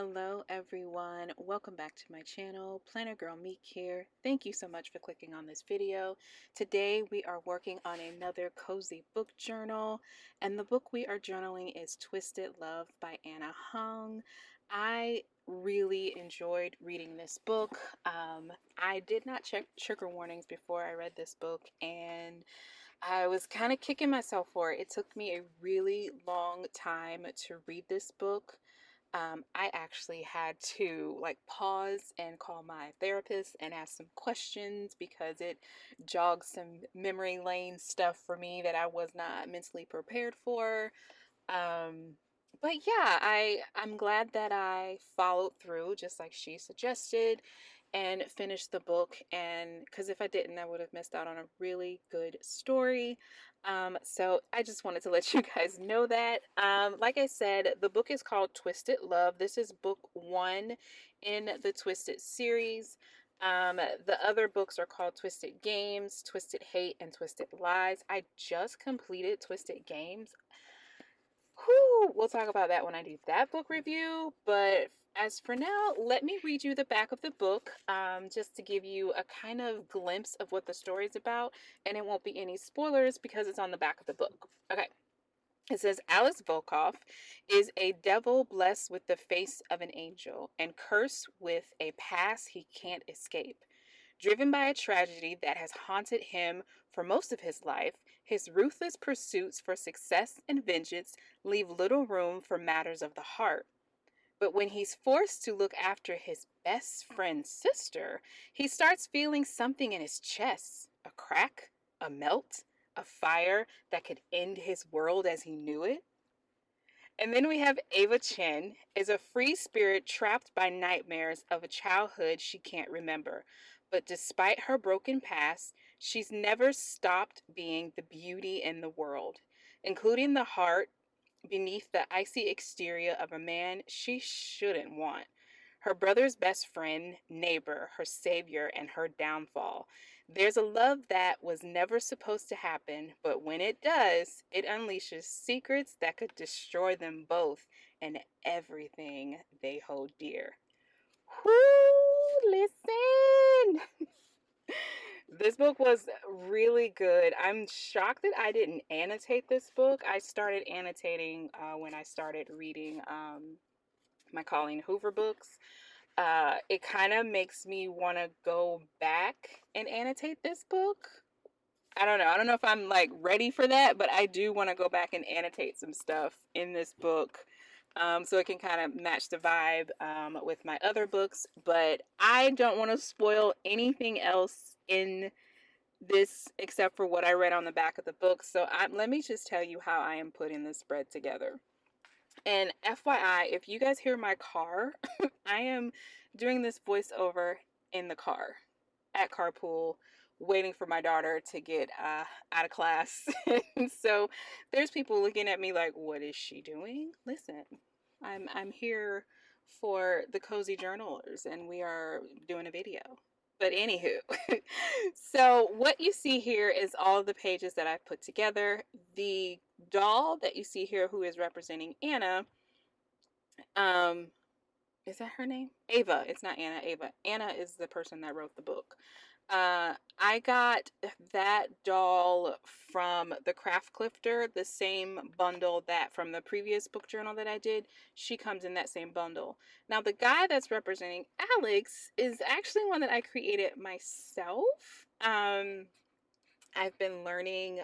Hello everyone, welcome back to my channel. PlannerGirlMek here. Thank you so much for clicking on this video. Today we are working on another cozy book journal, and the book we are journaling is Twisted Love by Anna Hung. I really enjoyed reading this book. I did not check trigger warnings before I read this book, and I was kind of kicking myself for it. It took me a really long time to read this book. I actually had to pause and call my therapist and ask some questions because it jogged some memory lane stuff for me that I was not mentally prepared for. But yeah, I'm glad that I followed through just like she suggested and finished the book, and because if I didn't, I would have missed out on a really good story. So I just wanted to let you guys know that. Like I said, the book is called Twisted Love. This is book 1 in the Twisted series. The other books are called Twisted Games, Twisted Hate, and Twisted Lies. I just completed Twisted Games. Whew, we'll talk about that when I do that book review, but as for now, let me read you the back of the book, just to give you a kind of glimpse of what the story is about, and it won't be any spoilers because it's on the back of the book. Okay. It says Alice Volkov is a devil blessed with the face of an angel and cursed with a past he can't escape. Driven by a tragedy that has haunted him for most of his life, his ruthless pursuits for success and vengeance leave little room for matters of the heart. But when he's forced to look after his best friend's sister, he starts feeling something in his chest, a crack, a melt, a fire that could end his world as he knew it. And then we have Ava Chen, is a free spirit trapped by nightmares of a childhood she can't remember. But despite her broken past, she's never stopped being the beauty in the world, including the heart beneath the icy exterior of a man she shouldn't want. Her brother's best friend, neighbor, her savior, and her downfall. There's a love that was never supposed to happen, but when it does, it unleashes secrets that could destroy them both and everything they hold dear. Whoo, listen! This book was really good. I'm shocked that I didn't annotate this book. I started annotating when I started reading my Colleen Hoover books. It kind of makes me want to go back and annotate this book. I don't know. I don't know if I'm ready for that, but I do want to go back and annotate some stuff in this book, so it can kind of match the vibe with my other books. But I don't want to spoil anything else in this except for what I read on the back of the book. So let me just tell you how I am putting this spread together. And FYI, if you guys hear my car, I am doing this voiceover in the car at carpool, waiting for my daughter to get out of class. And so there's people looking at me like, what is she doing? Listen, I'm here for the cozy journalers, and we are doing a video. But anywho, so what you see here is all the pages that I've put together. The doll that you see here, who is representing Anna, is that her name? Ava. It's not Anna, Ava. Anna is the person that wrote the book. I got that doll from TheClipCrafter, the same bundle that from the previous book journal that I did. She comes in that same bundle. Now, the guy that's representing Alex is actually one that I created myself. I've been learning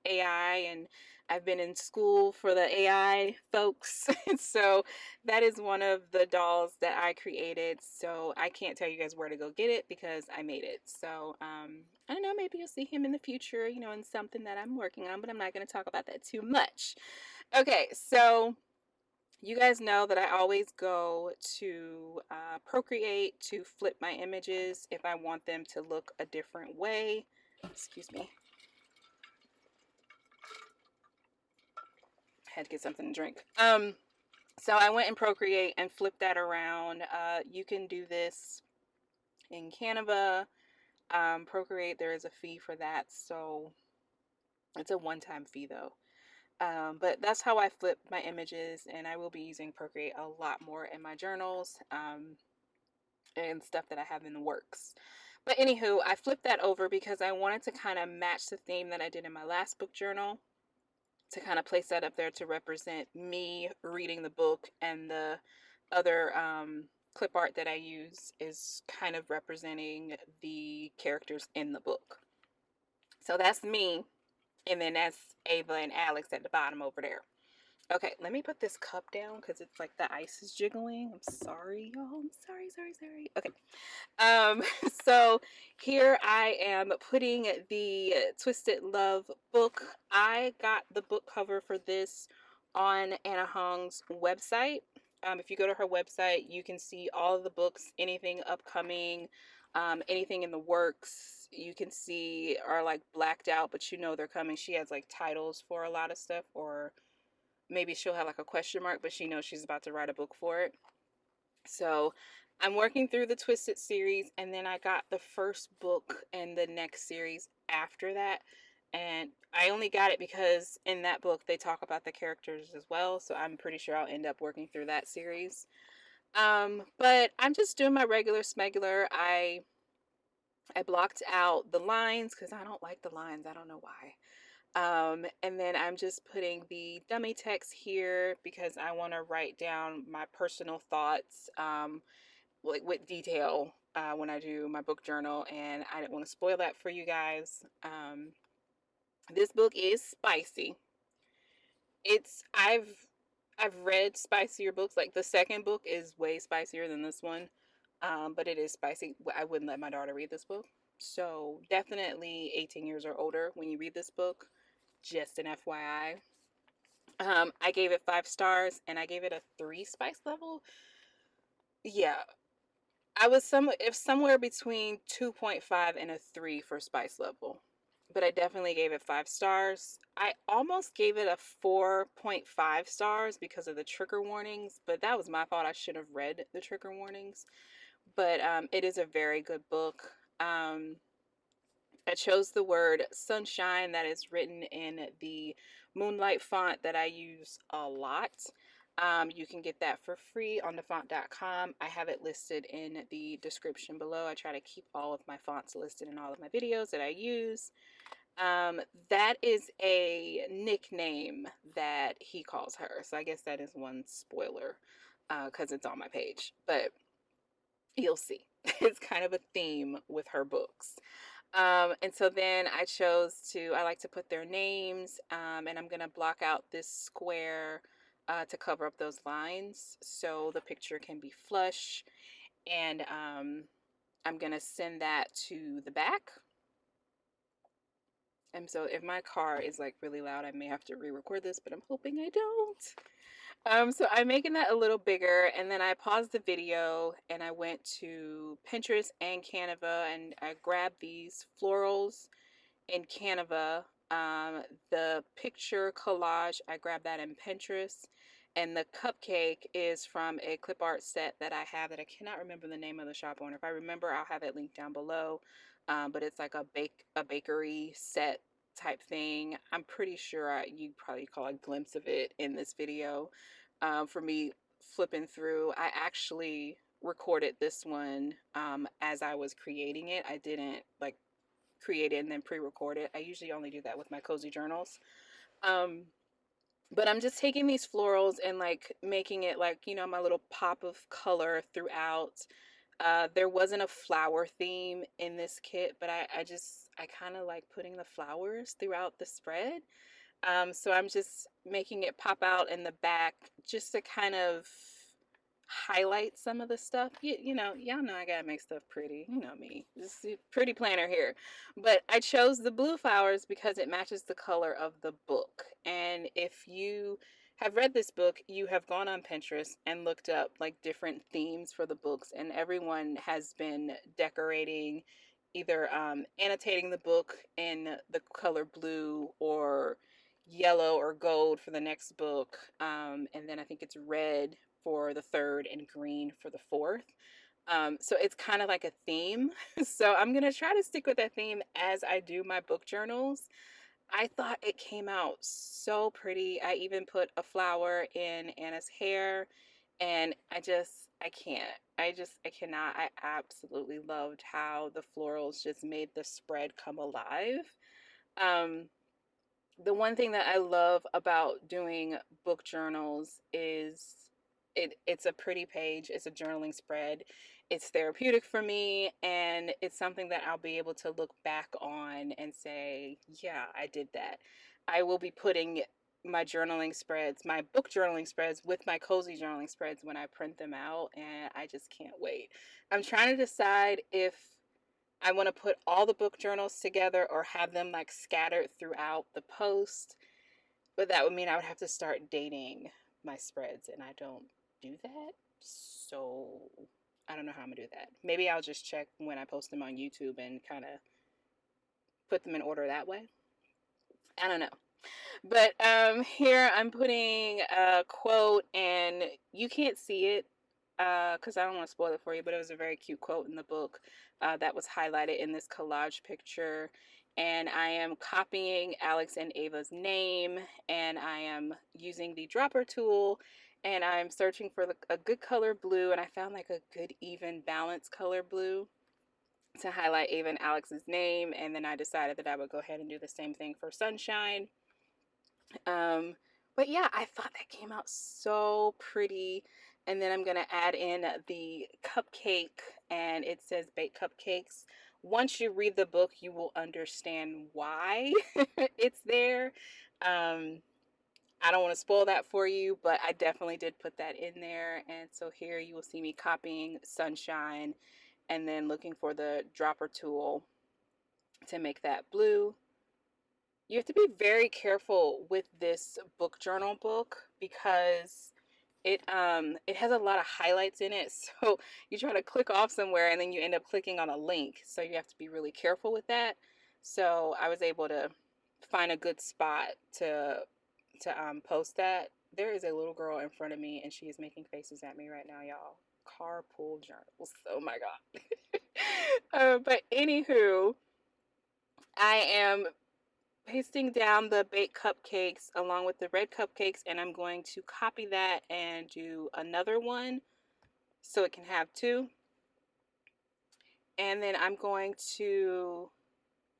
AI, and I've been in school for the AI folks. So that is one of the dolls that I created. So I can't tell you guys where to go get it because I made it. So I don't know, maybe you'll see him in the future, you know, in something that I'm working on, but I'm not going to talk about that too much. Okay, so you guys know that I always go to Procreate to flip my images if I want them to look a different way. Excuse me. Had to get something to drink. So I went in Procreate and flipped that around. You can do this in Canva. Procreate, there is a fee for that, so it's a one-time fee though. But that's how I flip my images, and I will be using Procreate a lot more in my journals and stuff that I have in the works. But anywho, I flipped that over because I wanted to kind of match the theme that I did in my last book journal, to kind of place that up there to represent me reading the book, and the other clip art that I use is kind of representing the characters in the book. So that's me, and then that's Ava and Alex at the bottom over there. Okay, let me put this cup down because it's like the ice is jiggling. I'm sorry, y'all. I'm sorry. Okay. Um, so here I am putting the Twisted Love book. I got the book cover for this on Anna Hong's website. If you go to her website, you can see all of the books, anything upcoming, anything in the works. You can see are like blacked out, but you know they're coming. She has like titles for a lot of stuff, or maybe she'll have like a question mark, but she knows she's about to write a book for it. So I'm working through the Twisted series, and then I got the first book in the next series after that. And I only got it because in that book they talk about the characters as well, so I'm pretty sure I'll end up working through that series. But I'm just doing my regular smegular. I blocked out the lines because I don't like the lines. I don't know why. And then I'm just putting the dummy text here because I want to write down my personal thoughts, like with detail, when I do my book journal, and I didn't want to spoil that for you guys. This book is spicy. I've read spicier books. Like the second book is way spicier than this one, but it is spicy. I wouldn't let my daughter read this book. So definitely 18 years or older when you read this book. Just an FYI. I gave it 5 stars, and I gave it a 3 spice level. Yeah, I was somewhere between 2.5 and a 3 for spice level, but I definitely gave it 5 stars. I almost gave it a 4.5 stars because of the trigger warnings, but that was my fault. I should have read the trigger warnings. But it is a very good book. I chose the word sunshine that is written in the Moonlight font that I use a lot. You can get that for free on thefont.com. I have it listed in the description below. I try to keep all of my fonts listed in all of my videos that I use. That is a nickname that he calls her. So I guess that is one spoiler because it's on my page. But you'll see. It's kind of a theme with her books. And so then I like to put their names, and I'm going to block out this square to cover up those lines so the picture can be flush. And I'm going to send that to the back. And so if my car is like really loud, I may have to re-record this, but I'm hoping I don't. So I'm making that a little bigger, and then I paused the video and I went to Pinterest and Canva, and I grabbed these florals in Canva. The picture collage, I grabbed that in Pinterest, and the cupcake is from a clip art set that I have that I cannot remember the name of the shop owner. If I remember, I'll have it linked down below. But it's like a bakery set type thing. I'm pretty sure you probably call a glimpse of it in this video. For me flipping through, I actually recorded this one as I was creating it. I didn't like create it and then pre-record it. I usually only do that with my cozy journals. But I'm just taking these florals and like making it like, you know, my little pop of color throughout. There wasn't a flower theme in this kit, but I kind of like putting the flowers throughout the spread. So I'm just making it pop out in the back just to kind of highlight some of the stuff. You know, y'all know I gotta make stuff pretty. You know me, this is a pretty planner here. But I chose the blue flowers because it matches the color of the book. And if you have read this book, you have gone on Pinterest and looked up like different themes for the books, and everyone has been decorating, either annotating the book in the color blue or yellow or gold for the next book, and then I think it's red for the third and green for the fourth. So it's kind of like a theme. So I'm gonna try to stick with that theme as I do my book journals. I thought it came out so pretty. I even put a flower in Anna's hair, and I can't. I cannot. I absolutely loved how the florals just made the spread come alive. Um, the one thing that I love about doing book journals is it's a pretty page, it's a journaling spread. It's therapeutic for me, and it's something that I'll be able to look back on and say, yeah, I did that. I will be putting my journaling spreads, my book journaling spreads with my cozy journaling spreads when I print them out, and I just can't wait. I'm trying to decide if I want to put all the book journals together or have them like scattered throughout the post. But that would mean I would have to start dating my spreads, and I don't do that. So I don't know how I'm gonna do that. Maybe I'll just check when I post them on YouTube and kind of put them in order that way. I don't know. But here I'm putting a quote, and you can't see it because I don't want to spoil it for you, but it was a very cute quote in the book that was highlighted in this collage picture. And I am copying Alex and Ava's name, and I am using the dropper tool, and I'm searching for a good color blue, and I found like a good even balanced color blue to highlight Ava and Alex's name. And then I decided that I would go ahead and do the same thing for Sunshine. But yeah, I thought that came out so pretty. And then I'm gonna add in the cupcake, and it says baked cupcakes. Once you read the book, you will understand why it's there. Um, I don't want to spoil that for you, but I definitely did put that in there. And so here you will see me copying Sunshine and then looking for the dropper tool to make that blue. You have to be very careful with this book journal book because it has a lot of highlights in it. So you try to click off somewhere and then you end up clicking on a link. So you have to be really careful with that. So I was able to find a good spot to post that. There is a little girl in front of me and she is making faces at me right now, y'all. Carpool journals. Oh my god. But anywho, I am pasting down the baked cupcakes along with the red cupcakes, and I'm going to copy that and do another one so it can have two. And then I'm going to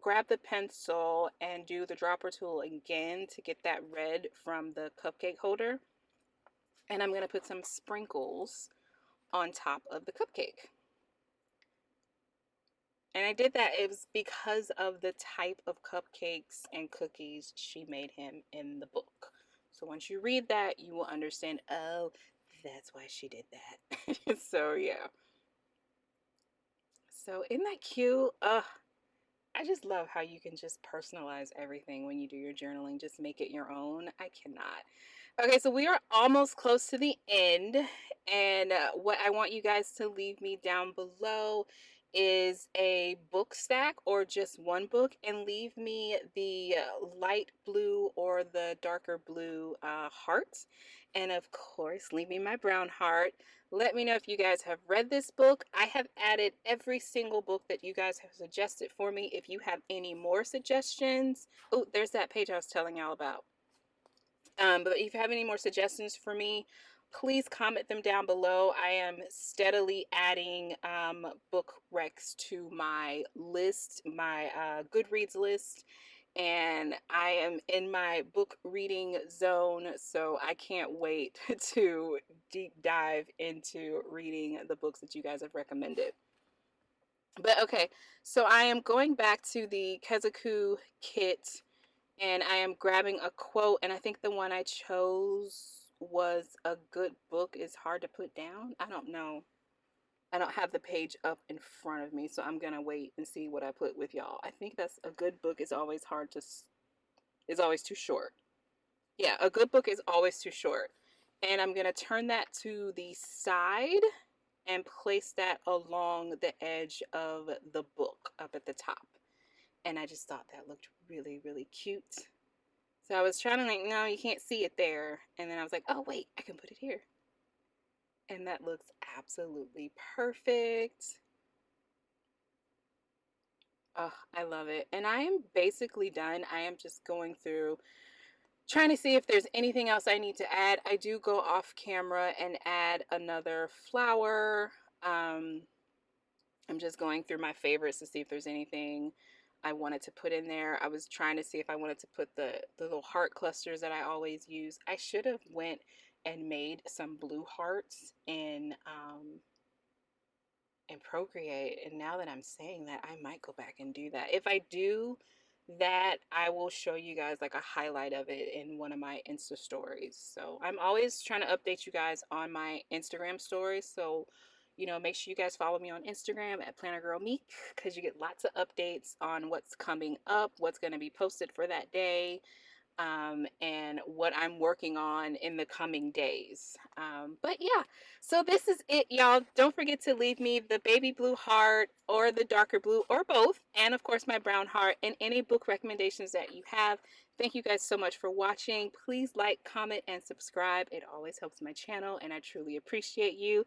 grab the pencil and do the dropper tool again to get that red from the cupcake holder. And I'm going to put some sprinkles on top of the cupcake. And I did that, it was because of the type of cupcakes and cookies she made him in the book. So once you read that, you will understand, oh, that's why she did that. So yeah. So isn't that cute? I just love how you can just personalize everything when you do your journaling. Just make it your own. I cannot. Okay, so we are almost close to the end. And what I want you guys to leave me down below is a book stack or just one book, and leave me the light blue or the darker blue heart. And of course, leave me my brown heart. Let me know if you guys have read this book. I have added every single book that you guys have suggested for me. If you have any more suggestions, oh, there's that page I was telling y'all about. But if you have any more suggestions for me, please comment them down below. I am steadily adding book recs to my list, my Goodreads list, and I am in my book reading zone, so I can't wait to deep dive into reading the books that you guys have recommended. But okay, so I am going back to the KezaKu kit, and I am grabbing a quote, and I think the one I chose was "A good book is hard to put down." I don't know. I don't have the page up in front of me, so I'm gonna wait and see what I put with y'all. I think that's "A good book is always is always too short." Yeah, a good book is always too short. And I'm gonna turn that to the side and place that along the edge of the book up at the top. And I just thought that looked really, really cute. So I was trying to like, no, you can't see it there. And then I was like, oh wait, I can put it here. And that looks absolutely perfect. Oh, I love it. And I am basically done. I am just going through trying to see if there's anything else I need to add. I do go off camera and add another flower. Um, I'm just going through my favorites to see if there's anything I wanted to put in there. I was trying to see if I wanted to put the little heart clusters that I always use. I should have went and made some blue hearts in Procreate. And now that I'm saying that, I might go back and do that. If I do that, I will show you guys like a highlight of it in one of my Insta stories. So I'm always trying to update you guys on my Instagram stories. So, you know, make sure you guys follow me on Instagram at PlannerGirlMek because you get lots of updates on what's coming up, what's going to be posted for that day, and what I'm working on in the coming days. But yeah, so this is it, y'all. Don't forget to leave me the baby blue heart or the darker blue or both, and of course my brown heart, and any book recommendations that you have. Thank you guys so much for watching. Please like, comment, and subscribe. It always helps my channel, and I truly appreciate you.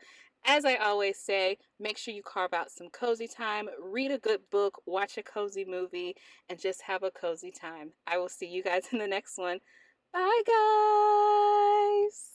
As I always say, make sure you carve out some cozy time, read a good book, watch a cozy movie, and just have a cozy time. I will see you guys in the next one. Bye, guys.